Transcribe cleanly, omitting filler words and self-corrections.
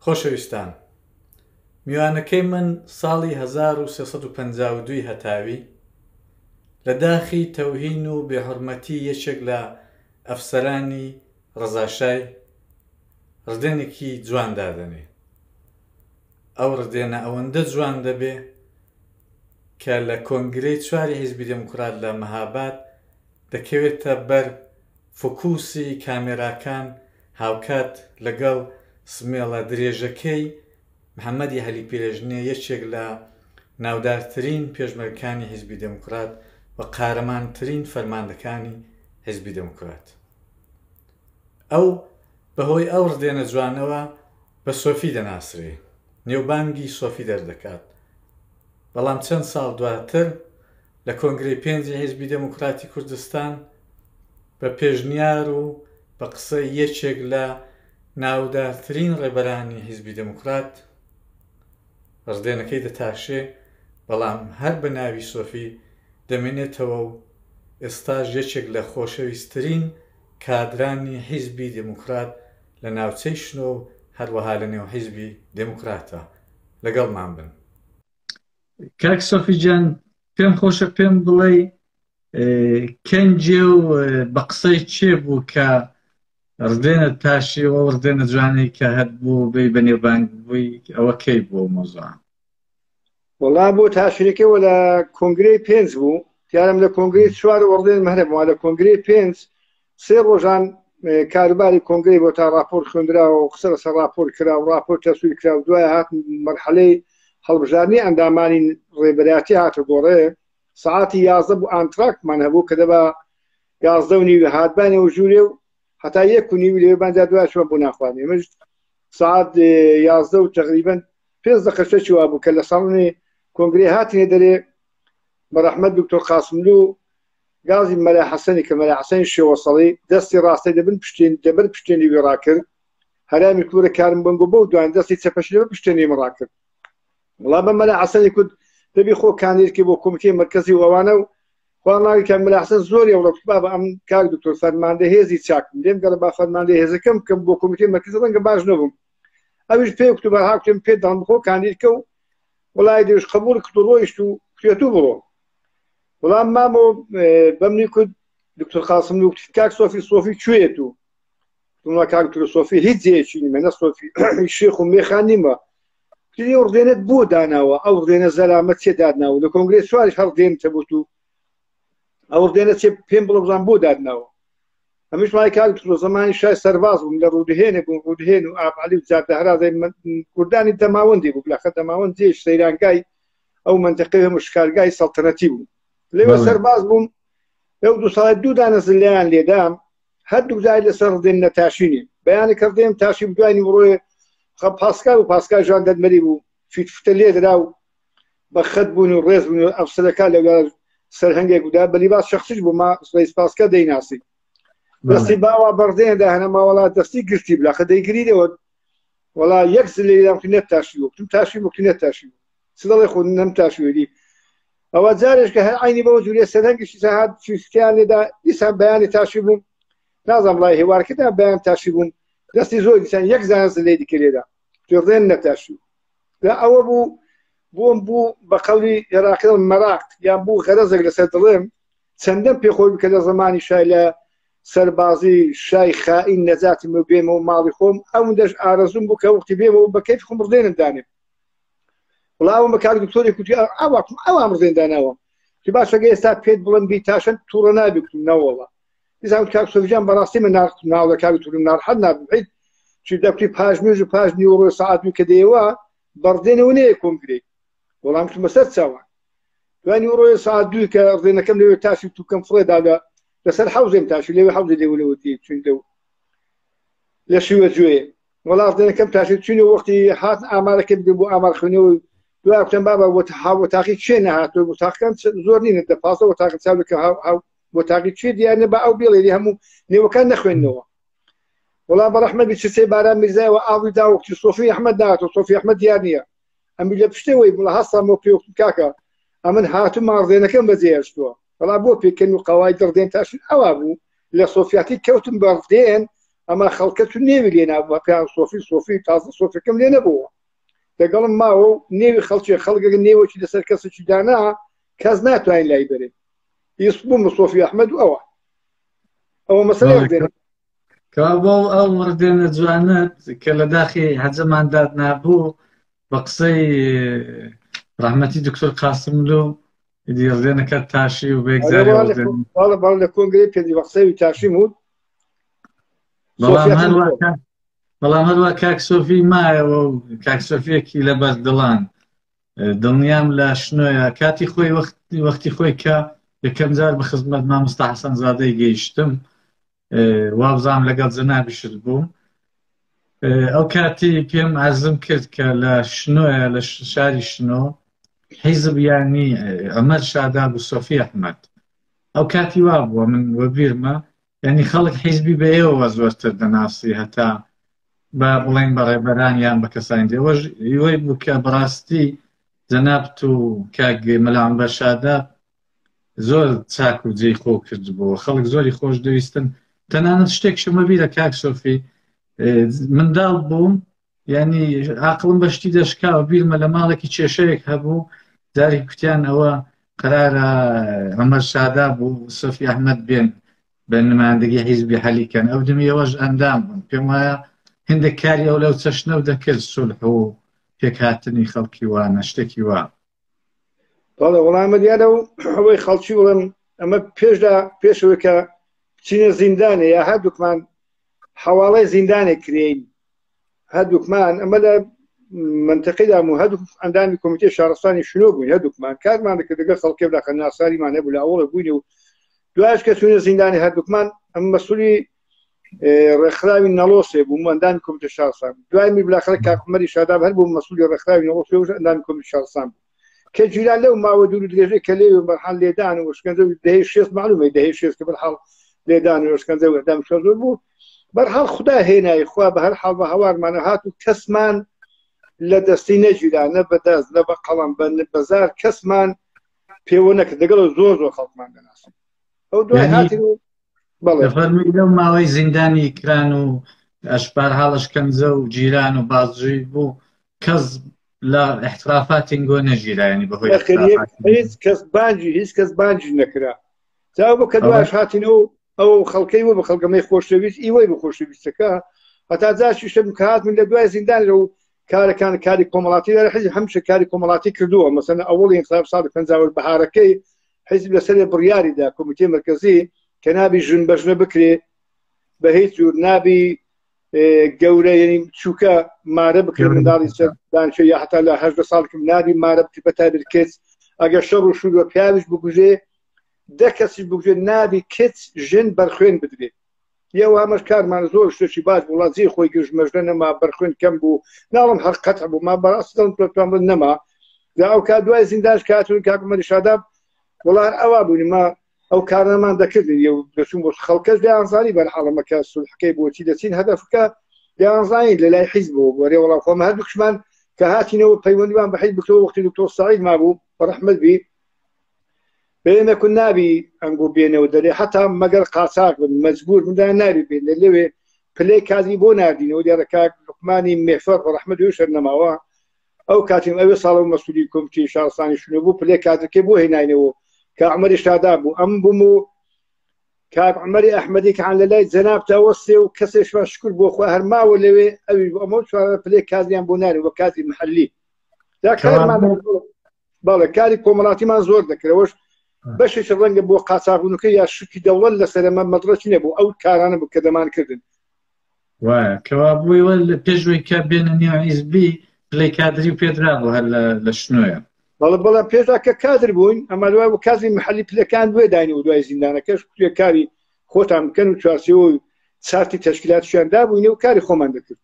خۆشەویستان، میوانەکەی من ساڵی 1352 هەتاوی لە داخی تەوهین و بێحورمەتی یەکێک لە ئەفسەرانی ڕەزاشای ڕدێنێکی جوان دادەنێ. ئەو ڕدێنە ئەوەندە جوان دەبێ کە لە کۆنگرەی چواری حیزبی دموکرات لە مەهاباد دەکەوێتە بەر فۆکوسی کامێراکان هاوکات لەگەڵ سمێڵە درێژەکەی محەممەدی هەلی پیرەژنێ، یەکێک لە ناودارترین پێشمەرگەکانی حیزبی دموکرات و قارەمانترین فەرماندەکانی حیزبی دموکرات. ئەو بەهۆی ئەو ڕدێنە جوانەوە بە سۆفی دەناسرێ، نێوبانگی سۆفی دەردەکات. بەڵام چەند ساڵ دواتر لە کۆنگرەی پێنجی حیزبی دموکراتی کوردستان بە پێشنیار و بە قسەی یەکێک لە ناودارترین ڕێبەرانی حیزبی دموکرات ڕدێنەکەی دەتاشێ، بەڵام هەر بە ناوی سۆفی دەمێنێتەوە و ئێستاژ یەکێک لە خۆشەویستترین کادرانی حیزبی دموکرات لە ناوچەی شنۆ و هەروەها لە نێو حیزبی دموکراتە. لەگەڵمان بن. کاک سۆفی جان، پێم خۆشە پێم بڵێ کەنجێ و بە قسەی چێ بوو کە ڕدێنە تاشیەوە و ڕدێنە جوانەی کە هەت بوو بێ بە نێوبانگ بووی، ئەوە کەی بوو مۆزوع؟ وەڵا بۆ تاشیرەکەیەوە لە کۆنگرەی پێنج بوو، دیارم لە کۆنگرەی چوار وەڕدێن مەهرەبووە. لە کۆنگرەی پێنج سێ ڕۆژان کاروباری کۆنگرەی بۆ تا راپۆر خوێندراوە و قسە لەسەر راپۆر کرا و راپۆر تەسویر کرا و دوای هات مەرحەلەی هەڵبژاردننی ئەندامانی ڕێبەرایەتی هاتە گۆڕێ. سەعاتی 11 بوو ئانتراکتمان هەبوو کە دەبا 11:30 هاتبانەوە ژوورێ و هەتا 1:30 لێبانجا دوایشەوە بۆ ناخواردنێ. مەش ساعت 11 و تقریبا 5 دقیقە چوا بوو کە لە ساڵنێ کۆنگرێ هاتینێ دەرێ بەڕەحمەت دکتۆر قاسملو گازی مەلا حەسەنی کە مەلا حەسەنی شێوەسەڵی دەستی ڕاستی دەبر پشتێنی وێ ڕاکرد، هەرامی کورە کارم بنگۆ بۆ دوان دەستی چەپەشی لەبەر پشتێنی من ڕاکرد. وڵا بە مەلا حەسەنی کورد دەبی خۆ کاندیدکە بۆ کۆمیتەی مەرکەزی و ئەوانە و خواڵناوی کە مەلا حەسەن زۆری ئەوڕۆ بە ئەم کاک دکتۆر فەرماندە هێزی چاکم لێم گەڕە با فەرماندەی هێزەکەم کەم بۆ کۆمیتەی مەرکەزی ڕەنگە باش نەبووم. ئەویش پێی وتو بە هاوتێم پێ دەڵم بخۆ کاندیدکە و وڵای دێش قبوڵ کرد و ڕۆیشت و کوێتو بڕۆ. وڵام مامۆ بەمنی کورد دکتۆر قاسملو وتی کاک سۆفی کوێیت و وڵا کاک دکتۆر سۆفی هیچ جێیەکی نیمە، نە سۆفی شێخ و مێخان نیمە. ئەو ڕدێنێت بۆ داناوە، ئەو ڕدێنە زەلامەت چێ دادناوە لە کۆنگرێ چواریش هەر ڕدێن تەبوت و ئەو ڕدێنە چێ پێم بڵە بزان بۆ دادناوە. ئەمیش مای کاک دکتۆر زەمانی شای سەرباز بووم لە ڕوودهێنێ بووم، ڕوودهێن و ئابعەلی و جادە هەرازەی کوردانی دەماوەندی بوو، بلاخە دەماوەند جێش سەیرانگای ئەو منتەقەی هەموو شکارگای سەڵتەنەتی بوو. لێوە سەرباز بووم. ئەو 2 ساڵ 2 دانە زلیان لێدام، هەردوو جای لەسەر ڕدێن نەتاشینی بەیانی کردێم تاشی دوانی بڕۆیە پاسکال و پاسکال ژان دەدمەری بوو فیتفتە لێ درا و بە خەت بوون و ڕێز بوون و ئەفسەرەکە لەگەڵ سەرهەنگێک ودا بە لیباس شەخصیش بوو، ما ڕێز پاسکە دەیناسی دەستی باوا بەڕدێن داهەنەما وڵا دەستی گرتی بلاخە دەیگریدەوە وڵا یەک زلێ نەت تاشی وەکتم تاشی وەکتی نەتاشی سڵی خۆ نەم تاشوێری. ئەوە جارێش کە هەر عینی بەوە جوورێ سەرهەنگیشی سەهات فیستیان لێدا دیسان بەیانی تاشی بووم، نازانم ڵای هێوارکەدا بەیان تاشی بووم، دەستی زۆر دیسان یەک زانە زلێ دیکە لێدا ڕدێن نەتاشی. ئەوە بوو بۆم بوو بە قەولی عێراقی مەراقت یان بوو غەرەزێک لەسەر دڵێم چەندەم پێخۆی بکە لە زمانی شای لە سەربازی شای خائین نەجاتی بێمە و ماڵی خۆم ئەوەندەش ئارەزوم بوو کە وەختی بێمەوە بە کەیفی خۆم ڕدێنم دانێم. وڵاوم بە کاک دکتۆری کوتی ئەوام ڕدێن داناوە تی باشەگە ئێستا پێت بڵم بی تاشەن تووڕە نابی کوتم نەوەڵە دیزان کاک سۆفیجان بەڕاستی من ناو لە کاک دکتۆرم ناڕەحەت نابم حیت چی دەکتی پاژمێژ و پاش نیوەڕۆ سەعات کە دێوە بەڕدێنەوە نەیە کۆنگرێ. وەڵام کتمە سەر چاوان دوای نیوەڕۆی سەعات 2 کە ڕدێنەکەم لەوێ تاشی تووکەم فڕێداگە لەسەر حەوزێم تاشی لێوێ حەوزی لێولەوەتی چونکە لە شیوە گوێ وەڵا ڕدێنەکەم تاشی چونی وەختی هات ئامارەکە بگەم بۆ ئامار خوێنەوە دوای وتم بابا وەتاقی کوێ نەهاتوە وەتاقەکان زۆر نینە دەپاسە وەتاقی چاوەکە وەتاقی کوێ دیارە بە ئەو بێڵێ هەموو نێوەکان نەخوێندنەوە. وڵا بەڕەحمەت چسەی باران میرزایەوە ئاوی دا وەختی سۆفی ئەحمەد داهاتەوە سۆفی ئەحمەد دیار نییە ئەمی لە پشتەوەی بڵە هەستامەوە پێوەکتم کاکە ئەمن هاتوومە ڕدێنەکەم بەجێهێشتووە. وڵا بۆ پێکەنی و قەواید ڕدێن تاشین ئەوا بوو لە سۆفیاتی کەوتم بە ڕدێن ئەمە خەڵکە تو نێوی لێ نابووە پێیان سۆفی تازە سۆفەکەم لێ نەبووە لەگەڵم ماوە و نێوی خەڵکێک نێوەکی لەسەر کەسێکی دانا کەس ناتوانین لای بەرێ هیچ بووم سۆفی ئەحمەد و ئەوە مەسەلەیەک دێنێت کەوا بۆ ئەو وردێنە جوانت کە لە داخی حەجەمانداد نابوو بە قسەی ڕەحمەتی دکتۆر قاسملو ردێنەکە تاشی و بێگزاری لە کۆنگرەی پێدی بە قسەی تاشیم و بەڵام هەروە کاک سۆفی مایەوە و کاک سۆفیەکی لەبەر دڵان دڵنیام لە شنۆیە کاتی خۆی وەختی خۆی کە یەکەم جار بە خزمەت مامۆستا حەسەن زادەی گەیشتم وابزانام لەگەڵ جەنابیشت بووم ئەو کاتی پێم عەزم کرد کە لە شنۆیە لە شاری شنۆ حیزب یانی عومەر شاداب و سۆفی ئەحمەد ئەو کاتی وا بووە من وەبیرمە یعنی خەڵک حیزبی بە ئێوە زۆرتر دەناسی هەتا بە بڵێن بە ڕێبەران یان بە کەسانی دێوەش ئەوەی بوو کە بەڕاستی جەنابت و کاک مەلا عومەر شاداب زۆر چاک و جێی خۆ کردبووە خەڵک زۆری خۆش دەویستن تەنانەت شتێکشم بەبیرە کاک سۆفی منداڵ بووم ینی عاقڵم بە شتی دەشکاوە بیرمە لە ماڵێکی کێشەیەک هەبوو جاری کوتیان ئەوە قەرارە عومەر شاداب و سۆفی ئەحمەد بێن بە نمایندەگی حیزبی حەلیکەن ئەو دمی ئەوەش ئەندام بوون پێم وایە هێندێک کاری ئەو لەو چەشنە و دەکرد سولح و پێکهاتنی خەڵکی وانە شتێکی وا بەڵێ وەڵامە دیارە و ئەوەی خەڵکی وڵم ئەمە پێشەوەی کە بچینە زیندانێ یا هەردووکمان حواڵەی زیندانێک کرێین هەردووکمان ئەمە لە منتەقەیدا و هەردوو ئەندامی کۆمیتێ شارستانی شنۆ بووین هەردووکمان کارمان دەکرد لەگەڵ خەڵکێ بلاکە ناساریمان هەبوو لە ئەوڵە بووین و دوایش کە چوونە زیندانی هەردووکمان ئەم مەسوولی ڕێکخراوی نەڵۆسێ بووم ئەندامی کۆمیتێ شارستان دوای می بلاخەڵ کاک عومەری شاداب هەر بوو مەسوولی ڕێکخراوی نەڵۆسێ و ئەندامی کۆمیتێ شارستان بوو کە جیران لەو ماوە دوور و درێژەی کە لێوێ بەرحال لێدان و شکەنجە و دەهەی شێست معلومە دەهەی شێست کە بەرحال لێدان و شکەنجە و ئەندامی شۆزۆر بوو بەرحال خدا هێنایی خوا بە هەر حاڵ بە هەوارمانە هات و کەسمان لە دەستی نەگیرا نە بەدەست نە بە قەڵەم بەزار کەسمان پێوە نەکرد لەگەڵ زۆر خەڵکمان دەناسن ئەو دوای هاتی و فەرمووی لەو ماوەی زیندانی کران و ئەشبار هەڵەشکەنجە و جیران و بازجووی بوو کەس لە احترافاتی گۆ نەژیرا ینی بەهۆی هیچ کەس بانجی نەکرا جا بۆ کە دوایش هاتینەوە ئەو خەڵکەی بۆ بە خەڵگەمەی خۆشەویست ئیوەی بە خۆشەویستەکە هەتا جاشی شەم کە هاتمن لە دوای زیندانەوە و کارەکان کاری کۆمەڵاتی دەرە حیزب هەمیشە کاری کۆمەڵاتی کردووە مەسەلەن ئەوڵی انقلاب ساڵی 50 بەهارەکەی حیزب لەسەر بڕیاریدا کۆمیتێ مەرکەزی کە نابی ژن بەژنە بکرێ بە هیچ جور نابی گەورە یعنی چووکە مارە بکرێ منداڵی سەر دانشێ یا هەتا لە 18 ساڵێکم نابی مارە بکرێ بە تابیر کچ ئەگەر شەڕ و شور و پیاویش بکوژێ دە کەسی بکوژێ نابی کچ ژن بەرخوێن بدرێت یەوە ئەمەش کارمان زۆر شتێکی باش وڵات جێی خۆی گەشت مەژنە نەما بەرخوێن کەم بوو ناڵم هەر قەتع بوو ما بەڕاستی دڵم پێتوان بڵێم نەما دا ئەو کات دوای زیندانش کاتون کاک عومەری شاداب وڵات ئەوا بوونی ما ئەو کارنەمان دەکردین یە دەچوون بۆ خەڵکەش دەیانزانی بەرحاڵەمە کە سولحەکەی بۆچی دەچین هەدەفەکە دەیانزانین لە لای حیزبەوە وەرێ وەڵام خۆمە هەردووکشمان کە هاتینەوە پەیوەندیمان بە حیزب بکەوە وەختی دکتۆر سەعید مابوو بەڕەحمەت بی بێنە نابی ئەنگۆ بێنەوە دەرێ حتا مەگەر قاچاق بن مەجبور مندان ناری بێن لە لەوێ پلەی کازی بۆ ناردینەوە دیارە کاک لوقمانی مێفەر بەڕەحمەت و شەر نەماوە ئەو کاتیم ئەوێ ساڵە مەسوولی کۆمیتێ شارستانی شنۆ بوو پلەی کاتەکەی بۆ هێناینەوە کە عومەری شاداب بوو ئەم بووم و کاک عومەری ئەحمەدی کە لە لای جەناب تاوەستێ و کەسێکمان شکر بۆ خوا هەرماوە لەوێ ئەوی ئەمە چوارە پلەی کازیان بۆ ناری وە کاتی محەلی دا کارمان باڵێ کاری کۆمەڵاتیمان زۆر دەکرەوەش بەشێکی ڕەنگە بۆ قاچاقبوونەکە یا شکی دەوڵەت لەسەرەمە مەدرەکی نەبوو ئەو کارانە بوو کە دەمانکردن وایە کەوا بوویوە لە پێشوەی کە بێنە نێو حیزبی پلەی کادری و پێدرا بوو هەر لە شنۆیە بەڵام پێشا کە کادر بووین ئەمە دوای بۆ کازی محەلی پلەکان دوێ داینی و دوای زیندانەکەش کوێ کاری خۆتان بکەن و چوارچێوە و چارتی تەشکیلاتیان دابووینە و کاری خۆمان دەکرد